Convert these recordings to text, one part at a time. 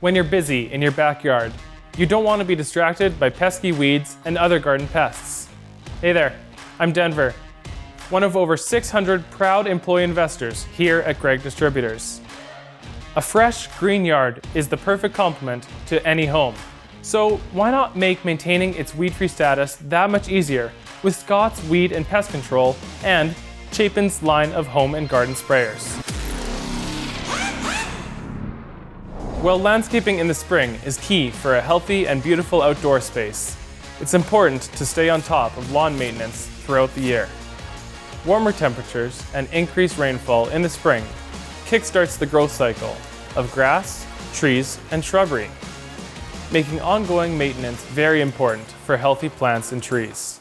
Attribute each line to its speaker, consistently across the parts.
Speaker 1: When you're busy in your backyard, you don't want to be distracted by pesky weeds and other garden pests. Hey there, I'm Denver, one of over 600 proud employee investors here at Gregg Distributors. A fresh, green yard is the perfect complement to any home. So why not make maintaining its weed-free status that much easier with Scott's Weed and Pest Control and Chapin's line of home and garden sprayers. While landscaping in the spring is key for a healthy and beautiful outdoor space, it's important to stay on top of lawn maintenance throughout the year. Warmer temperatures and increased rainfall in the spring kickstarts the growth cycle of grass, trees, and shrubbery, making ongoing maintenance very important for healthy plants and trees.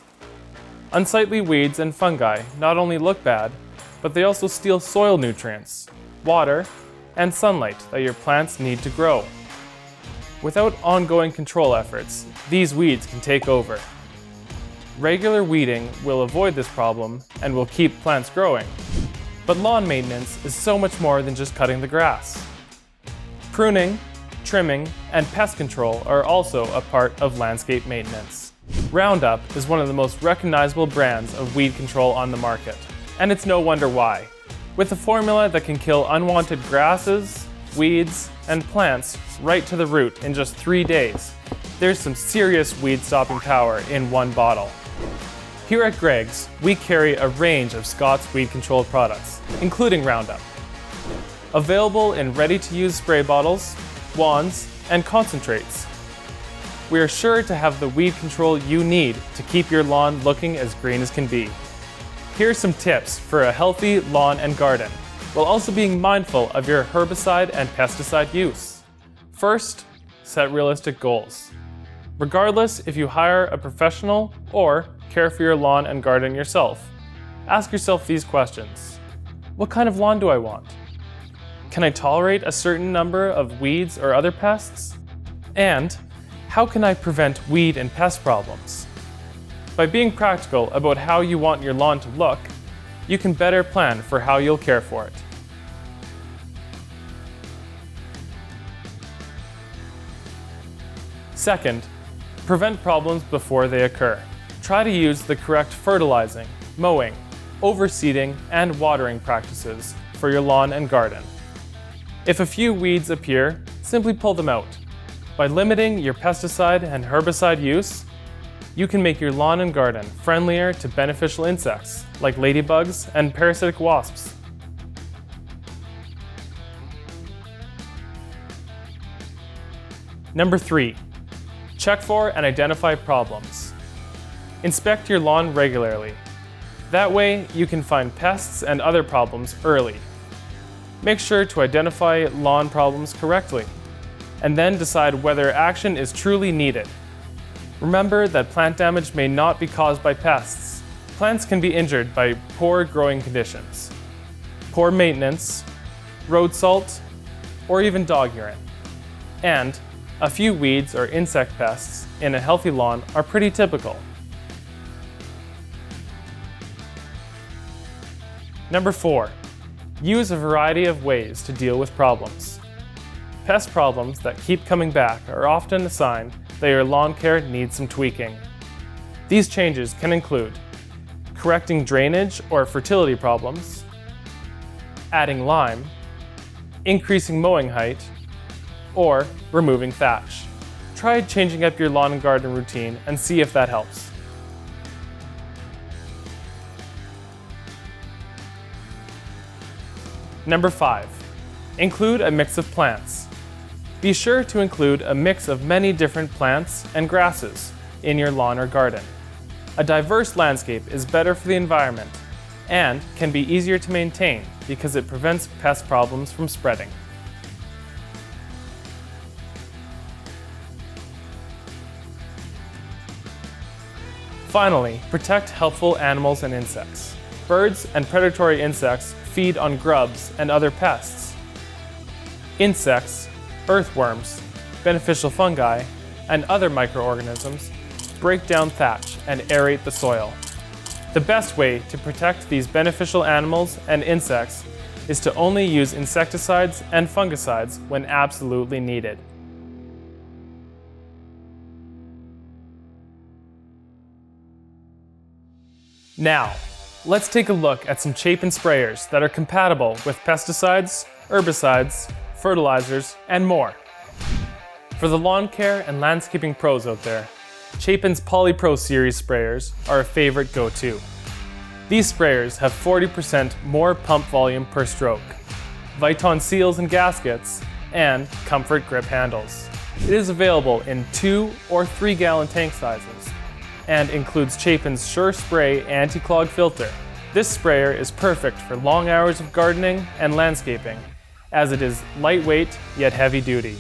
Speaker 1: Unsightly weeds and fungi not only look bad, but they also steal soil nutrients, water, and sunlight that your plants need to grow. Without ongoing control efforts, these weeds can take over. Regular weeding will avoid this problem and will keep plants growing. But lawn maintenance is so much more than just cutting the grass. Pruning, trimming, and pest control are also a part of landscape maintenance. Roundup is one of the most recognizable brands of weed control on the market, and it's no wonder why. With a formula that can kill unwanted grasses, weeds, and plants right to the root in just 3 days, there's some serious weed-stopping power in one bottle. Here at Gregg's, we carry a range of Scott's weed control products, including Roundup. Available in ready-to-use spray bottles, wands, and concentrates. We are sure to have the weed control you need to keep your lawn looking as green as can be. Here are some tips for a healthy lawn and garden, while also being mindful of your herbicide and pesticide use. First, set realistic goals. Regardless if you hire a professional or care for your lawn and garden yourself, ask yourself these questions. What kind of lawn do I want? Can I tolerate a certain number of weeds or other pests? And how can I prevent weed and pest problems? By being practical about how you want your lawn to look, you can better plan for how you'll care for it. Second, prevent problems before they occur. Try to use the correct fertilizing, mowing, overseeding, and watering practices for your lawn and garden. If a few weeds appear, simply pull them out. By limiting your pesticide and herbicide use, you can make your lawn and garden friendlier to beneficial insects like ladybugs and parasitic wasps. Number 3, check for and identify problems. Inspect your lawn regularly. That way, you can find pests and other problems early. Make sure to identify lawn problems correctly, and then decide whether action is truly needed. Remember that plant damage may not be caused by pests. Plants can be injured by poor growing conditions, poor maintenance, road salt, or even dog urine. And a few weeds or insect pests in a healthy lawn are pretty typical. Number 4, use a variety of ways to deal with problems. Pest problems that keep coming back are often a sign that your lawn care needs some tweaking. These changes can include correcting drainage or fertility problems, adding lime, increasing mowing height, or removing thatch. Try changing up your lawn and garden routine and see if that helps. Number 5, include a mix of plants. Be sure to include a mix of many different plants and grasses in your lawn or garden. A diverse landscape is better for the environment and can be easier to maintain because it prevents pest problems from spreading. Finally, protect helpful animals and insects. Birds and predatory insects feed on grubs and other pests. Insects, earthworms, beneficial fungi, and other microorganisms break down thatch and aerate the soil. The best way to protect these beneficial animals and insects is to only use insecticides and fungicides when absolutely needed. Now, let's take a look at some Chapin sprayers that are compatible with pesticides, herbicides, fertilizers, and more. For the lawn care and landscaping pros out there, Chapin's Poly Pro series sprayers are a favorite go-to. These sprayers have 40% more pump volume per stroke, Viton seals and gaskets, and comfort grip handles. It is available in 2 or 3 gallon tank sizes and includes Chapin's Sure Spray anti-clog filter. This sprayer is perfect for long hours of gardening and landscaping, as it is lightweight yet heavy duty.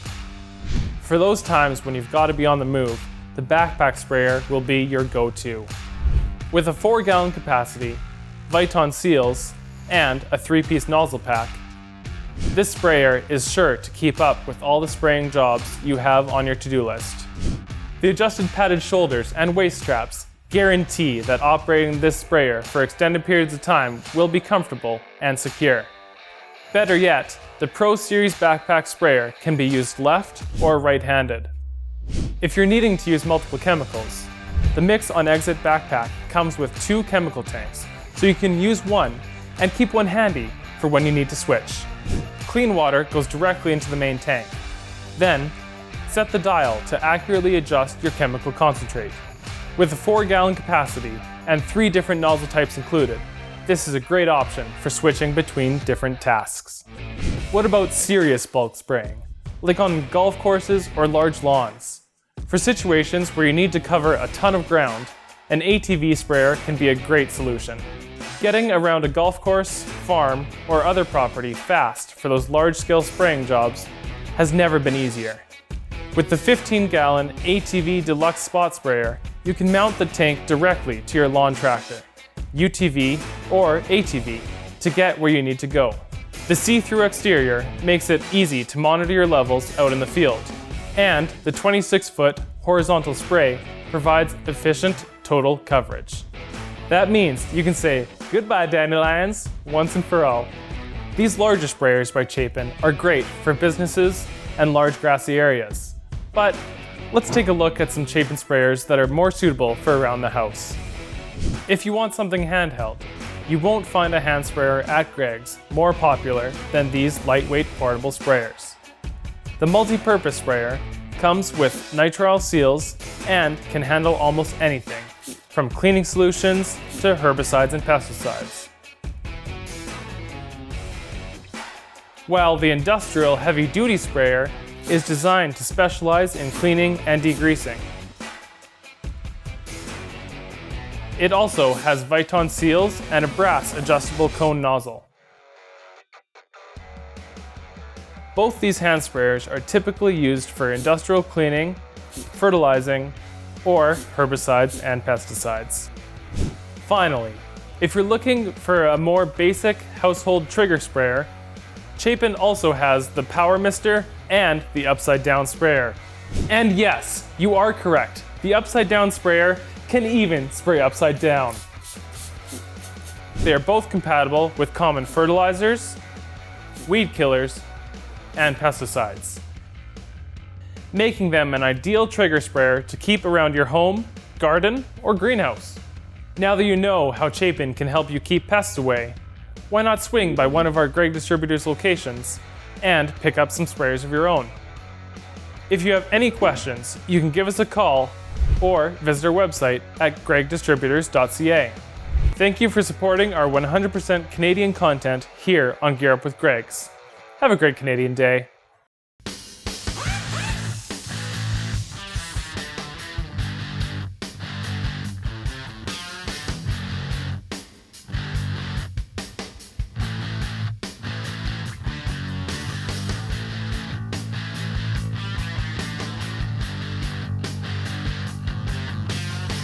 Speaker 1: For those times when you've got to be on the move, the backpack sprayer will be your go-to. With a 4 gallon capacity, Viton seals, and a 3-piece nozzle pack, this sprayer is sure to keep up with all the spraying jobs you have on your to-do list. The adjusted padded shoulders and waist straps guarantee that operating this sprayer for extended periods of time will be comfortable and secure. Better yet, the Pro Series backpack sprayer can be used left or right-handed. If you're needing to use multiple chemicals, the Mix on Exit backpack comes with 2 chemical tanks, so you can use one and keep one handy for when you need to switch. Clean water goes directly into the main tank. Then, set the dial to accurately adjust your chemical concentrate. With a 4 gallon capacity and 3 different nozzle types included, this is a great option for switching between different tasks. What about serious bulk spraying, like on golf courses or large lawns? For situations where you need to cover a ton of ground, an ATV sprayer can be a great solution. Getting around a golf course, farm, or other property fast for those large-scale spraying jobs has never been easier. With the 15 gallon ATV Deluxe Spot Sprayer, you can mount the tank directly to your lawn tractor, UTV, or ATV to get where you need to go. The see-through exterior makes it easy to monitor your levels out in the field, and the 26-foot horizontal spray provides efficient total coverage. That means you can say goodbye dandelions once and for all. These larger sprayers by Chapin are great for businesses and large grassy areas. But let's take a look at some Chapin sprayers that are more suitable for around the house. If you want something handheld, you won't find a hand sprayer at Gregg's more popular than these lightweight portable sprayers. The multi-purpose sprayer comes with nitrile seals and can handle almost anything, from cleaning solutions to herbicides and pesticides. While the industrial heavy-duty sprayer is designed to specialize in cleaning and degreasing. It also has Viton seals and a brass adjustable cone nozzle. Both these hand sprayers are typically used for industrial cleaning, fertilizing, or herbicides and pesticides. Finally, if you're looking for a more basic household trigger sprayer, Chapin also has the Power Mister and the Upside Down Sprayer. And yes, you are correct. The Upside Down Sprayer can even spray upside down. They are both compatible with common fertilizers, weed killers, and pesticides, making them an ideal trigger sprayer to keep around your home, garden, or greenhouse. Now that you know how Chapin can help you keep pests away, why not swing by one of our Gregg Distributors locations and pick up some sprayers of your own? If you have any questions, you can give us a call or visit our website at greggdistributors.ca. Thank you for supporting our 100% Canadian content here on Gear Up with Greggs. Have a great Canadian day.